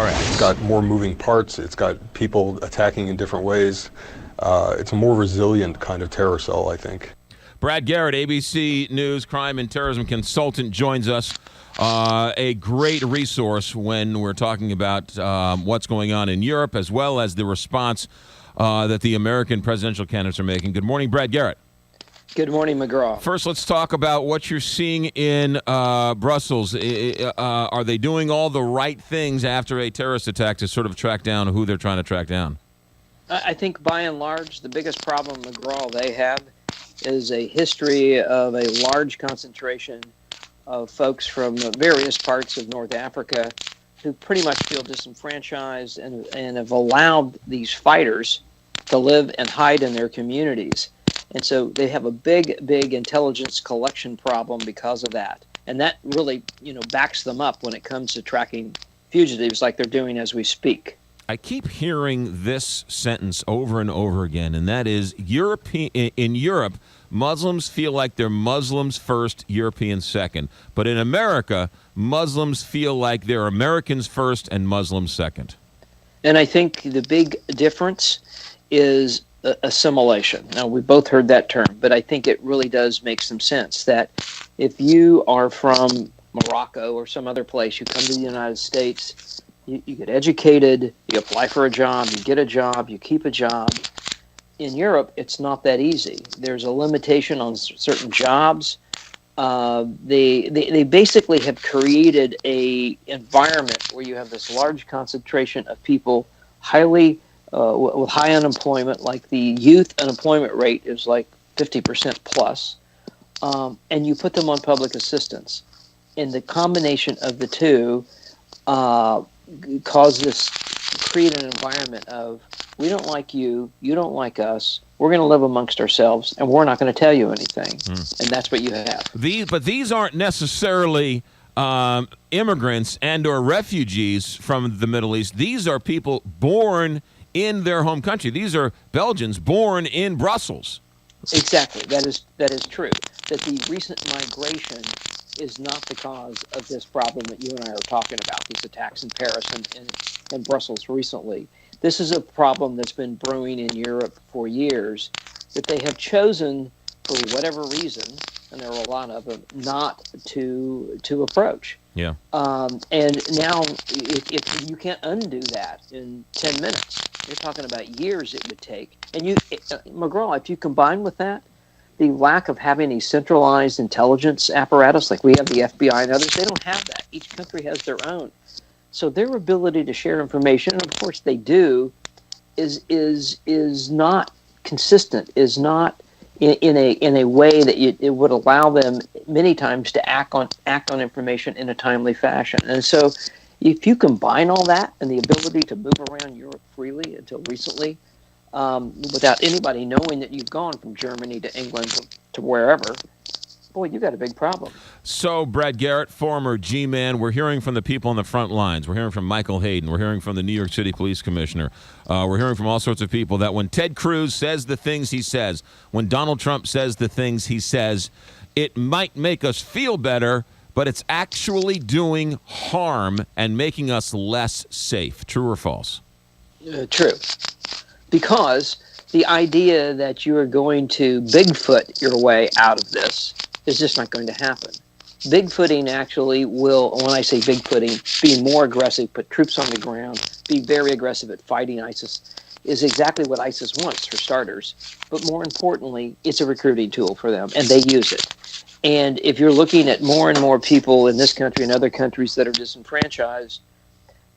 It's got more moving parts. It's got people attacking in different ways. It's a more resilient kind of terror cell, I think. Brad Garrett, ABC News crime and terrorism consultant, joins us. A great resource when we're talking about what's going on in Europe, as well as the response that the American presidential candidates are making. Good morning, Brad Garrett. Good morning, McGraw. First, let's talk about what you're seeing in Brussels. Are they doing all the right things after a terrorist attack to sort of track down who they're trying to track down? I think by and large, the biggest problem, McGraw, they have is a history of a large concentration of folks from various parts of North Africa who pretty much feel disenfranchised and have allowed these fighters to live and hide in their communities. And so they have a big intelligence collection problem because of that. And that really, backs them up when it comes to tracking fugitives like they're doing as we speak. I keep hearing this sentence over and over again, and that is in Europe, Muslims feel like they're Muslims first, Europeans second. But in America, Muslims feel like they're Americans first and Muslims second. And I think the big difference is assimilation. Now, we both heard that term, but I think it really does make some sense that if you are from Morocco or some other place, you come to the United States, you get educated, you apply for a job, you get a job, you keep a job. In Europe, it's not that easy. There's a limitation on certain jobs. They basically have created a environment where you have this large concentration of people with high unemployment. Like the youth unemployment rate is like 50% plus, and you put them on public assistance. And the combination of the two create an environment of, we don't like you, you don't like us, we're going to live amongst ourselves, and we're not going to tell you anything. And that's what you have. But these aren't necessarily immigrants and or refugees from the Middle East. These are people born in their home country. These are Belgians born in Brussels. Exactly. That is true. That the recent migration is not the cause of this problem that you and I are talking about, these attacks in Paris and Brussels recently. This is a problem that's been brewing in Europe for years that they have chosen, for whatever reason, and there are a lot of them, not to approach. Yeah. And now, if you can't undo that in 10 minutes, you're talking about years it would take. And McGraw, if you combine with that the lack of having a centralized intelligence apparatus like we have the FBI and others, they don't have that. Each country has their own. So their ability to share information, and of course they do, is not consistent, is not in a way that it would allow them many times to act on information in a timely fashion. And so if you combine all that and the ability to move around Europe freely until recently, without anybody knowing that you've gone from Germany to England to wherever, boy, you got a big problem. So, Brad Garrett, former G-Man, we're hearing from the people on the front lines. We're hearing from Michael Hayden. We're hearing from the New York City Police Commissioner. We're hearing from all sorts of people that when Ted Cruz says the things he says, when Donald Trump says the things he says, it might make us feel better, but it's actually doing harm and making us less safe. True or false? True. Because the idea that you are going to Bigfoot your way out of this is just not going to happen. Bigfooting actually will, when I say Bigfooting, be more aggressive, put troops on the ground, be very aggressive at fighting ISIS, is exactly what ISIS wants, for starters. But more importantly, it's a recruiting tool for them, and they use it. And if you're looking at more and more people in this country and other countries that are disenfranchised,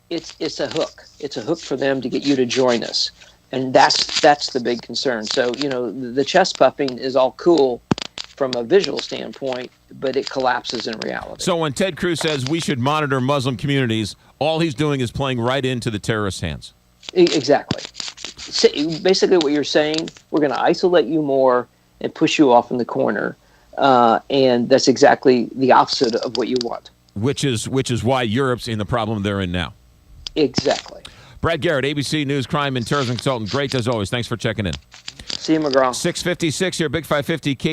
it's a hook. It's a hook for them to get you to join us. And that's the big concern. So, the chest puffing is all cool from a visual standpoint, but it collapses in reality. So when Ted Cruz says we should monitor Muslim communities, all he's doing is playing right into the terrorists' hands. Exactly. Basically what you're saying, we're going to isolate you more and push you off in the corner. And that's exactly the opposite of what you want. Which is why Europe's in the problem they're in now. Exactly. Brad Garrett, ABC News crime and terrorism consultant. Great as always. Thanks for checking in. See you, McGraw. 6:56 here, Big 550 KT.